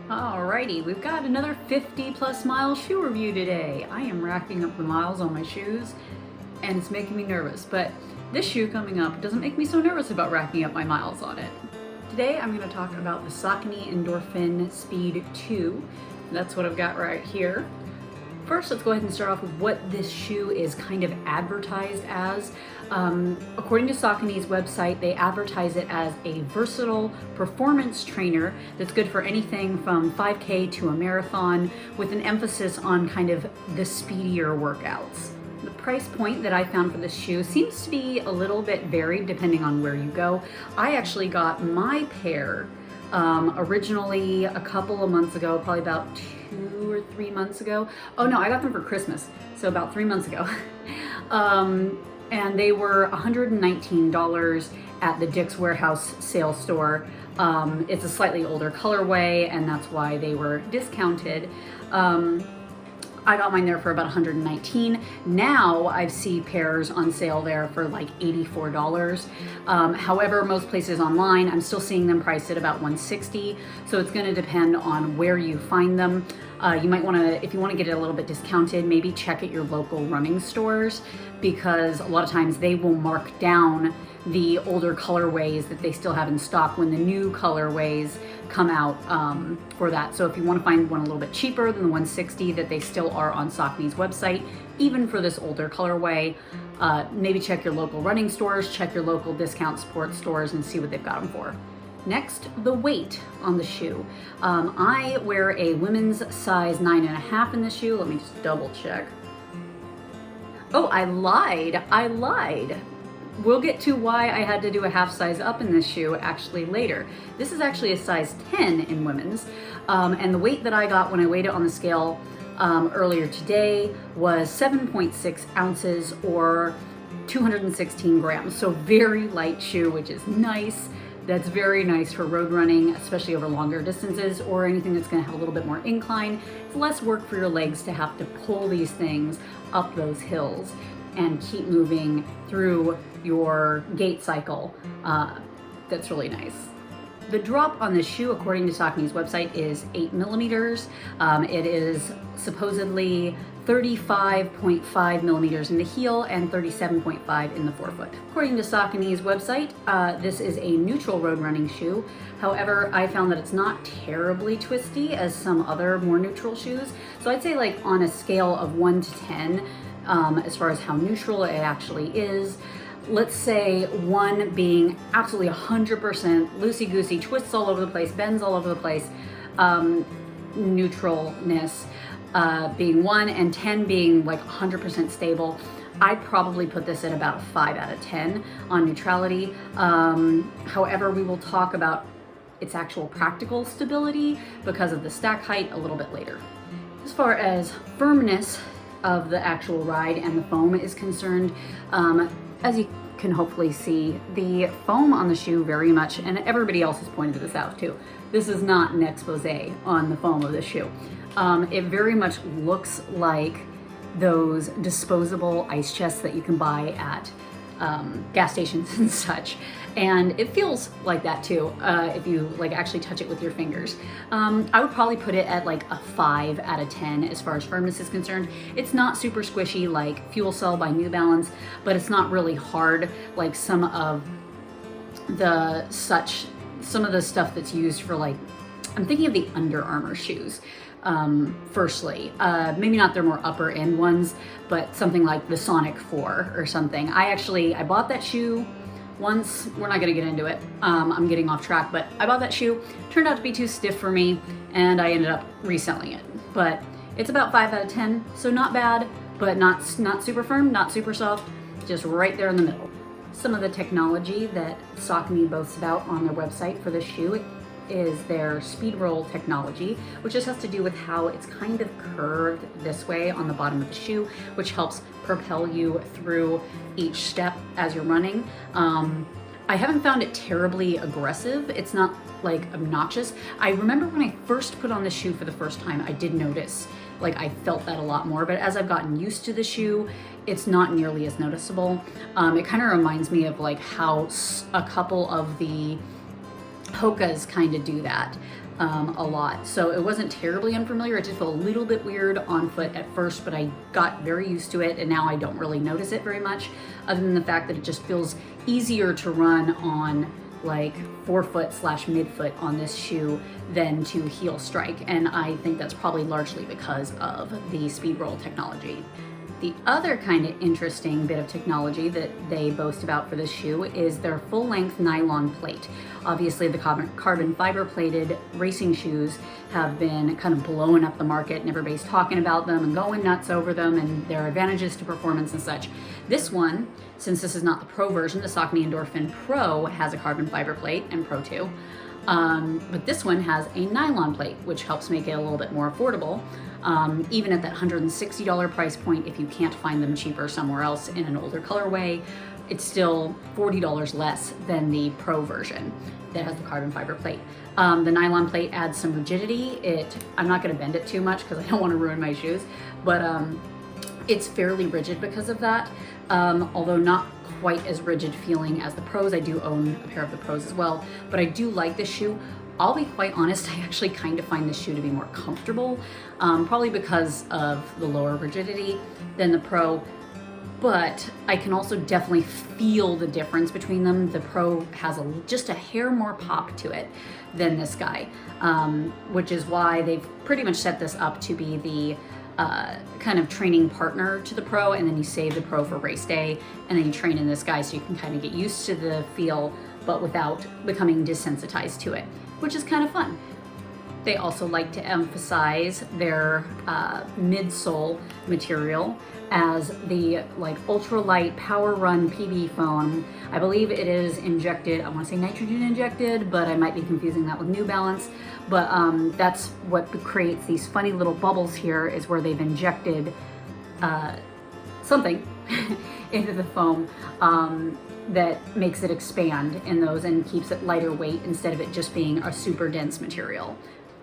Alrighty, we've got another 50 plus mile shoe review today. I am racking up the miles on my shoes and it's making me nervous, but this shoe coming up doesn't make me so nervous about racking up my miles on it. Today I'm going to talk about the Saucony Endorphin Speed 2. That's what I've got right here. First, let's go ahead and start off with what this shoe is kind of advertised as. According to Saucony's website, they advertise it as a versatile performance trainer that's good for anything from 5K to a marathon, with an emphasis on kind of the speedier workouts. The price point that I found for this shoe seems to be a little bit varied depending on where you go. I actually got my pair originally a couple of months ago, probably about 2 or 3 months ago. Oh no, I got them for Christmas, so about 3 months ago. And they were $119 at the Dick's Warehouse sale store. It's a slightly older colorway, and that's why they were discounted. I got mine there for about $119. Now I see pairs on sale there for like $84. However, most places online, I'm still seeing them priced at about $160. So it's gonna depend on where you find them. You might wanna, if you wanna get it a little bit discounted, maybe check at your local running stores, because a lot of times they will mark down the older colorways that they still have in stock when the new colorways come out for that. So if you want to find one a little bit cheaper than the $160 that they still are on Saucony's website, even for this older colorway, maybe check your local running stores, check your local discount sports stores and see what they've got them for. Next, the weight on the shoe. I wear a women's size 9.5 in this shoe. Let me just double check. Oh, I lied. We'll get to why I had to do a half size up in this shoe actually later. This is actually a size 10 in women's, and the weight that I got when I weighed it on the scale earlier today was 7.6 ounces or 216 grams. So very light shoe, which is nice. That's very nice for road running, especially over longer distances or anything that's gonna have a little bit more incline. It's less work for your legs to have to pull these things up those hills and keep moving through your gait cycle. That's really nice. The drop on this shoe, according to Saucony's website, is 8 millimeters. It is supposedly 35.5 millimeters in the heel and 37.5 in the forefoot. According to Saucony's website, this is a neutral road running shoe. However, I found that it's not terribly twisty as some other more neutral shoes. So I'd say like on a scale of 1 to 10, as far as how neutral it actually is. Let's say 1 being absolutely 100% loosey-goosey, twists all over the place, bends all over the place, neutralness being 1, and 10 being like 100% stable. I'd probably put this at about a 5 out of 10 on neutrality. However, we will talk about its actual practical stability because of the stack height a little bit later. As far as firmness of the actual ride and the foam is concerned, as you can hopefully see, the foam on the shoe very much, and everybody else has pointed this out too, this is not an expose on the foam of the shoe. It very much looks like those disposable ice chests that you can buy at gas stations and such. And it feels like that too, if you like actually touch it with your fingers. I would probably put it at like a 5 out of 10 as far as firmness is concerned. It's not super squishy like Fuel Cell by New Balance, but it's not really hard like some of the stuff that's used for, like, I'm thinking of the Under Armour shoes. Firstly, maybe not their more upper end ones, but something like the Sonic 4 or something. I bought that shoe once. We're not gonna get into it. I'm getting off track, but I bought that shoe, turned out to be too stiff for me, and I ended up reselling it. But it's about 5 out of 10, so not bad, but not super firm, not super soft, just right there in the middle. Some of the technology that Saucony boasts about on their website for this shoe is their speed roll technology, which just has to do with how it's kind of curved this way on the bottom of the shoe, which helps propel you through each step as you're running. I haven't found it terribly aggressive. It's not like obnoxious. I remember when I first put on the shoe for the first time, I did notice, like, I felt that a lot more, but as I've gotten used to the shoe, it's not nearly as noticeable. It kind of reminds me of like how a couple of the Hokas kind of do that. a lot. So it wasn't terribly unfamiliar. It just felt a little bit weird on foot at first, but I got very used to it, and now I don't really notice it very much, other than the fact that it just feels easier to run on like forefoot / midfoot on this shoe than to heel strike. And I think that's probably largely because of the speed roll technology. The other kind of interesting bit of technology that they boast about for this shoe is their full-length nylon plate. Obviously, the carbon fiber plated racing shoes have been kind of blowing up the market, and everybody's talking about them and going nuts over them and their advantages to performance and such. This one, since this is not the Pro version, the Saucony Endorphin Pro has a carbon fiber plate, and Pro 2. But this one has a nylon plate, which helps make it a little bit more affordable. Even at that $160 price point, if you can't find them cheaper somewhere else in an older colorway, it's still $40 less than the Pro version that has the carbon fiber plate. The nylon plate adds some rigidity. I'm not going to bend it too much because I don't want to ruin my shoes, but it's fairly rigid because of that, although not quite as rigid feeling as the Pros. I do own a pair of the Pros as well, but I do like this shoe. I'll be quite honest, I actually kind of find this shoe to be more comfortable, probably because of the lower rigidity than the Pro, but I can also definitely feel the difference between them. The Pro has just a hair more pop to it than this guy, which is why they've pretty much set this up to be the kind of training partner to the Pro, and then you save the Pro for race day, and then you train in this guy so you can kind of get used to the feel, but without becoming desensitized to it, which is kind of fun. They also like to emphasize their midsole material as the like ultralight power run PB foam. I believe it is injected, I want to say nitrogen injected, but I might be confusing that with New Balance. But that's what creates these funny little bubbles here, is where they've injected something into the foam that makes it expand in those and keeps it lighter weight instead of it just being a super dense material.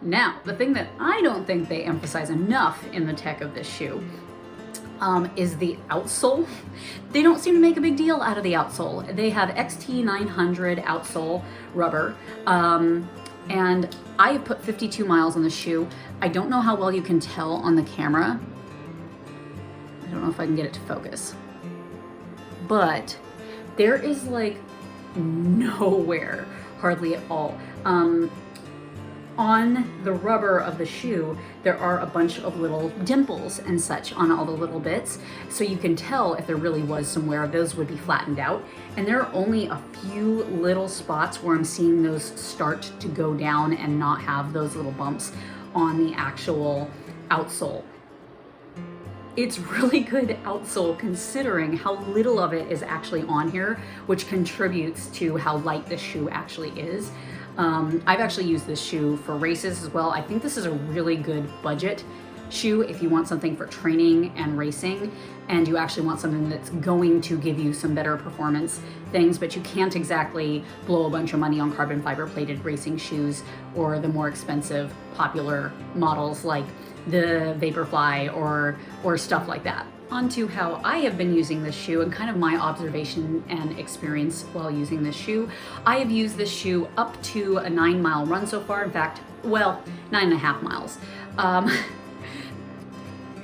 Now, the thing that I don't think they emphasize enough in the tech of this shoe is the outsole. They don't seem to make a big deal out of the outsole. They have XT900 outsole rubber, and I have put 52 miles on the shoe. I don't know how well you can tell on the camera. I don't know if I can get it to focus, but there is like nowhere, hardly at all. On the rubber of the shoe, there are a bunch of little dimples and such on all the little bits, so you can tell if there really was somewhere those would be flattened out. And there are only a few little spots where I'm seeing those start to go down and not have those little bumps on the actual outsole. It's really good outsole considering how little of it is actually on here, which contributes to how light this shoe actually is. I've actually used this shoe for races as well. I think this is a really good budget shoe if you want something for training and racing, and you actually want something that's going to give you some better performance things, but you can't exactly blow a bunch of money on carbon fiber plated racing shoes or the more expensive popular models like the Vaporfly or stuff like that. Onto how I have been using this shoe and kind of my observation and experience while using this shoe. I have used this shoe up to a 9-mile run so far. In fact, well, 9.5 miles.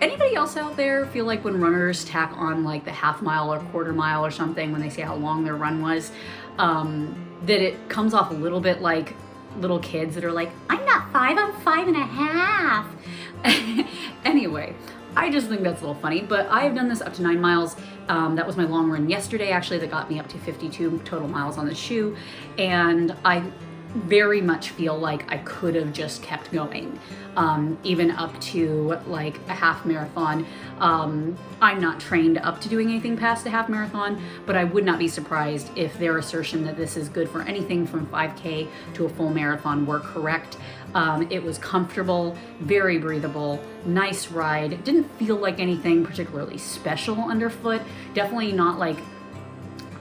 Anybody else out there feel like when runners tack on like the half mile or quarter mile or something when they say how long their run was, that it comes off a little bit like little kids that are like, I'm not 5, I'm 5.5. Anyway, I just think that's a little funny, but I have done this up to 9 miles. That was my long run yesterday, actually, that got me up to 52 total miles on the shoe. And I very much feel like I could have just kept going, even up to like a half marathon. I'm not trained up to doing anything past a half marathon, but I would not be surprised if their assertion that this is good for anything from 5K to a full marathon were correct. It was comfortable, very breathable, nice ride. It didn't feel like anything particularly special underfoot. Definitely not like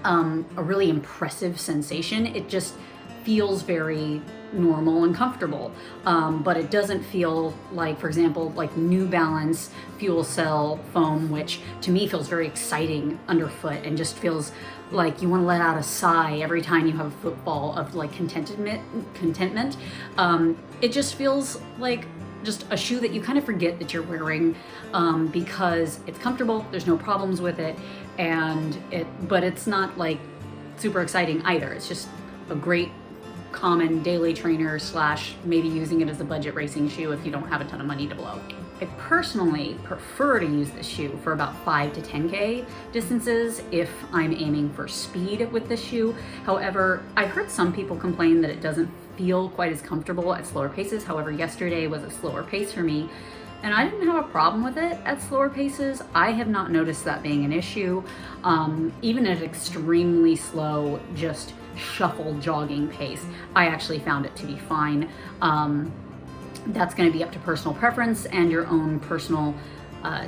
a really impressive sensation. It just feels very normal and comfortable, but it doesn't feel like, for example, like New Balance Fuel Cell foam, which to me feels very exciting underfoot and just feels like you want to let out a sigh every time you have a footfall of like contentment. It just feels like just a shoe that you kind of forget that you're wearing, because it's comfortable, there's no problems with it, but it's not like super exciting either. It's just a great common daily trainer / maybe using it as a budget racing shoe if you don't have a ton of money to blow. I personally prefer to use this shoe for about 5 to 10K distances if I'm aiming for speed with this shoe. However, I've heard some people complain that it doesn't feel quite as comfortable at slower paces. However, yesterday was a slower pace for me, and I didn't have a problem with it at slower paces. I have not noticed that being an issue. Even at extremely slow, just shuffle jogging pace, I actually found it to be fine. That's going to be up to personal preference and your own personal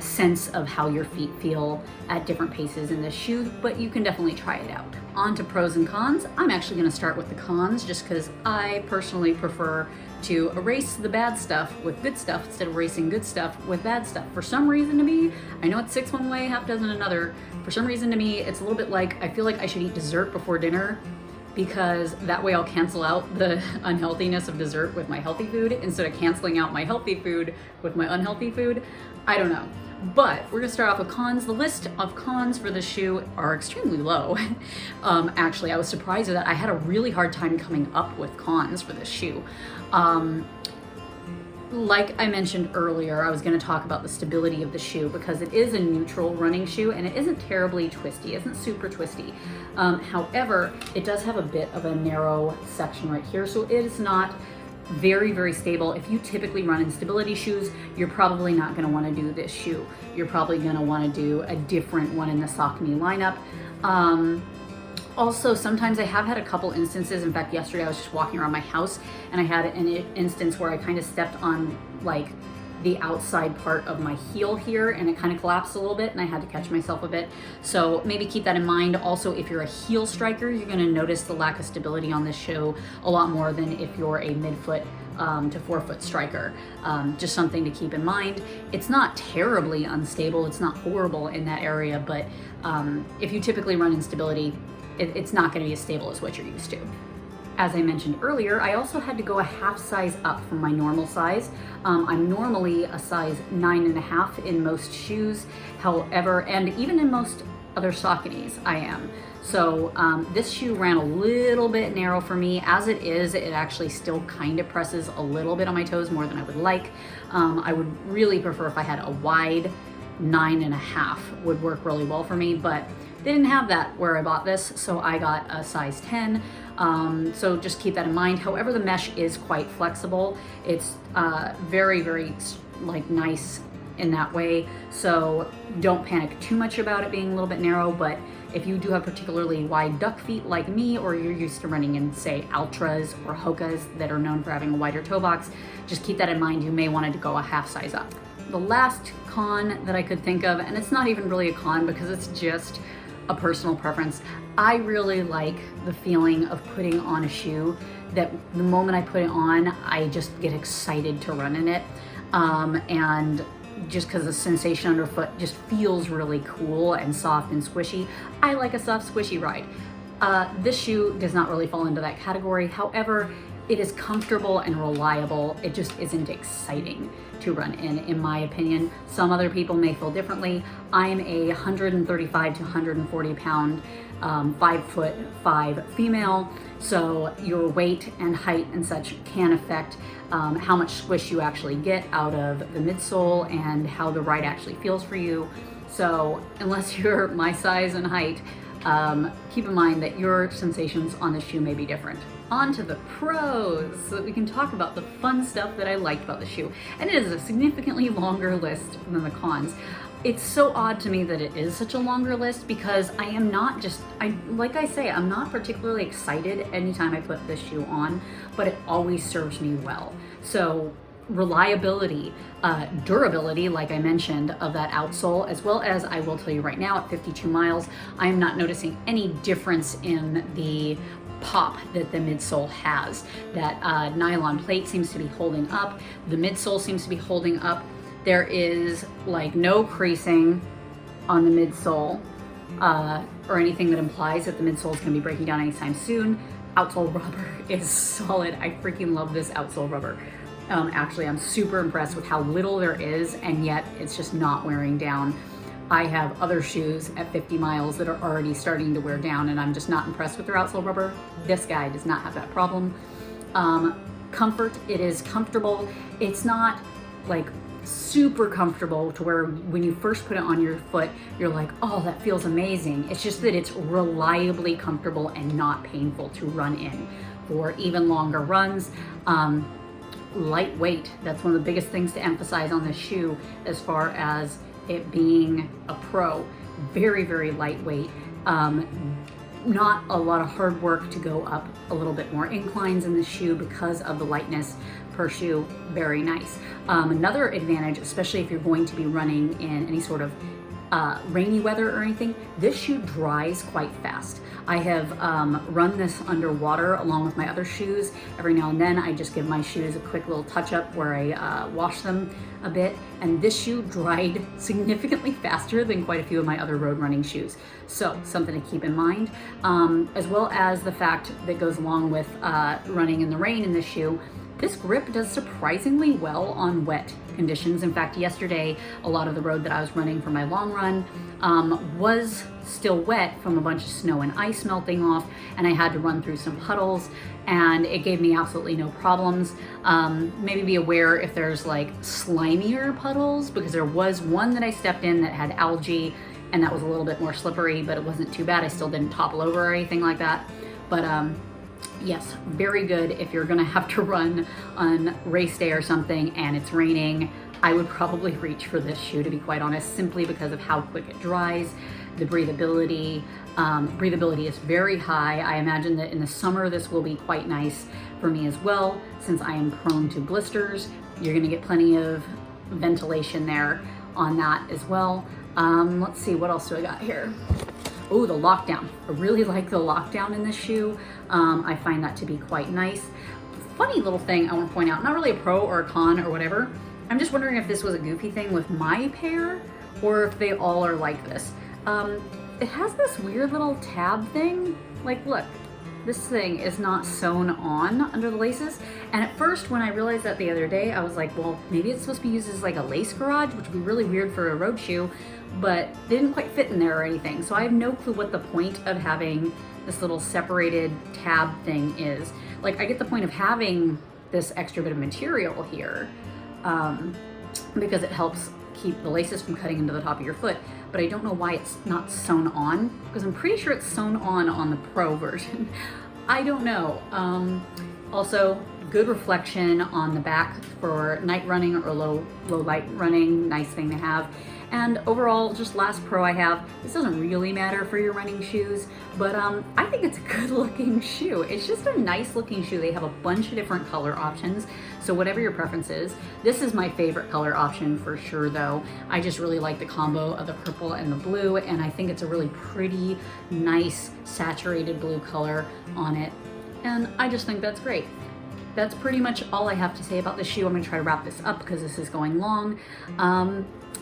sense of how your feet feel at different paces in this shoe, but you can definitely try it out. On to pros and cons. I'm actually going to start with the cons just because I personally prefer to erase the bad stuff with good stuff instead of erasing good stuff with bad stuff. For some reason to me, I know it's 6 one way, half dozen another. For some reason to me, it's a little bit like I feel like I should eat dessert before dinner, because that way I'll cancel out the unhealthiness of dessert with my healthy food instead of canceling out my healthy food with my unhealthy food. I don't know. But we're gonna start off with cons. The list of cons for this shoe are extremely low. Actually, I was surprised at that. I had a really hard time coming up with cons for this shoe. Like I mentioned earlier, I was going to talk about the stability of the shoe because it is a neutral running shoe and it isn't terribly twisty, it isn't super twisty. However, it does have a bit of a narrow section right here, so it is not very, very stable. If you typically run in stability shoes, you're probably not going to want to do this shoe. You're probably going to want to do a different one in the Saucony lineup. Also, sometimes I have had a couple instances. In fact, yesterday I was just walking around my house and I had an instance where I kind of stepped on like the outside part of my heel here and it kind of collapsed a little bit and I had to catch myself a bit. So maybe keep that in mind. Also, if you're a heel striker, you're going to notice the lack of stability on this shoe a lot more than if you're a midfoot to forefoot striker. Just something to keep in mind. It's not terribly unstable. It's not horrible in that area, but if you typically run in stability, it's not going to be as stable as what you're used to. As I mentioned earlier, I also had to go a half size up from my normal size. I'm normally a size 9.5 in most shoes, however, and even in most other Sauconys I am. So this shoe ran a little bit narrow for me. As it is, it actually still kind of presses a little bit on my toes more than I would like. I would really prefer if I had a wide 9.5 would work really well for me, but they didn't have that where I bought this, so I got a size 10. So just keep that in mind. However, the mesh is quite flexible. It's very, very like nice in that way. So don't panic too much about it being a little bit narrow, but if you do have particularly wide duck feet like me, or you're used to running in say Altras or Hokas that are known for having a wider toe box, just keep that in mind. You may want to go a half size up. The last con that I could think of, and it's not even really a con because it's just a personal preference, I really like the feeling of putting on a shoe that the moment I put it on, I just get excited to run in it. And just because the sensation underfoot just feels really cool and soft and squishy. I like a soft, squishy ride. This shoe does not really fall into that category. However, it is comfortable and reliable. It just isn't exciting to run in my opinion. Some other people may feel differently. I'm a 135 to 140 pound, 5'5" female. So your weight and height and such can affect how much squish you actually get out of the midsole and how the ride actually feels for you. So unless you're my size and height, keep in mind that your sensations on this shoe may be different. On to the pros, so that we can talk about the fun stuff that I liked about the shoe. And it is a significantly longer list than the cons. It's so odd to me that it is such a longer list because I am not just, like I say, I'm not particularly excited anytime I put this shoe on, but it always serves me well. So reliability, durability, like I mentioned, of that outsole, as well as I will tell you right now at 52 miles, I am not noticing any difference in the pop that the midsole has. That nylon plate seems to be holding up. The midsole seems to be holding up. There is like no creasing on the midsole or anything that implies that the midsole is going to be breaking down anytime soon. Outsole rubber is solid. I freaking love this outsole rubber. Actually, I'm super impressed with how little there is, and yet it's just not wearing down. I have other shoes at 50 miles that are already starting to wear down, and I'm just not impressed with their outsole rubber. This guy does not have that problem. Comfort, it is comfortable. It's not like super comfortable to where when you first put it on your foot, you're like, oh, that feels amazing. It's just that it's reliably comfortable and not painful to run in for even longer runs. Lightweight, that's one of the biggest things to emphasize on this shoe as far as it being a pro. Very, very lightweight. Not a lot of hard work to go up a little bit more inclines in the shoe because of the lightness per shoe. Very nice. Another advantage, especially if you're going to be running in any sort of rainy weather or anything, this shoe dries quite fast. I have run this underwater along with my other shoes. Every now and then I just give my shoes a quick little touch up where I wash them a bit, and this shoe dried significantly faster than quite a few of my other road running shoes. So something to keep in mind, as well as the fact that goes along with running in the rain in this shoe. This grip does surprisingly well on wet conditions. In fact, yesterday, a lot of the road that I was running for my long run was still wet from a bunch of snow and ice melting off, and I had to run through some puddles, and it gave me absolutely no problems. Maybe be aware if there's like slimier puddles, because there was one that I stepped in that had algae, and that was a little bit more slippery, but it wasn't too bad. I still didn't topple over or anything like that. But yes, very good if you're gonna have to run on race day or something and it's raining. I would probably reach for this shoe, to be quite honest, simply because of how quick it dries, the breathability. Breathability is very high. I imagine that in the summer this will be quite nice for me as well, since I am prone to blisters. You're gonna get plenty of ventilation there on that as well. Let's see, what else do I got here? Oh, the lockdown. I really like the lockdown in this shoe. I find that to be quite nice. Funny little thing I want to point out, not really a pro or a con or whatever. I'm just wondering if this was a goofy thing with my pair or if they all are like this. It has this weird little tab thing. Like, look, this thing is not sewn on under the laces. And at first, when I realized that the other day, I was like, well, maybe it's supposed to be used as like a lace garage, which would be really weird for a road shoe, but they didn't quite fit in there or anything. So I have no clue what the point of having this little separated tab thing is. Like, I get the point of having this extra bit of material here because it helps keep the laces from cutting into the top of your foot, but I don't know why it's not sewn on, because I'm pretty sure it's sewn on the Pro version. I don't know. Also, good reflection on the back for night running or low light running, nice thing to have. And overall, just last Pro I have, this doesn't really matter for your running shoes, but I think it's a good looking shoe. It's just a nice looking shoe. They have a bunch of different color options, so whatever your preference is. This is my favorite color option for sure though. I just really like the combo of the purple and the blue, and I think it's a really pretty, nice, saturated blue color on it, and I just think that's great. That's pretty much all I have to say about this shoe. I'm gonna try to wrap this up because this is going long.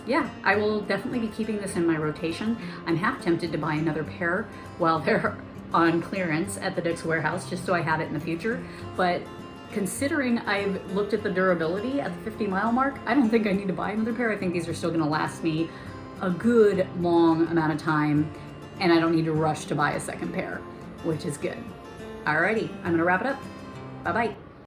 Yeah, I will definitely be keeping this in my rotation. I'm half tempted to buy another pair while they're on clearance at the Dick's Warehouse, just so I have it in the future. But considering I've looked at the durability at the 50-mile mark, I don't think I need to buy another pair. I think these are still gonna last me a good long amount of time, and I don't need to rush to buy a second pair, which is good. Alrighty, I'm gonna wrap it up. Bye-bye.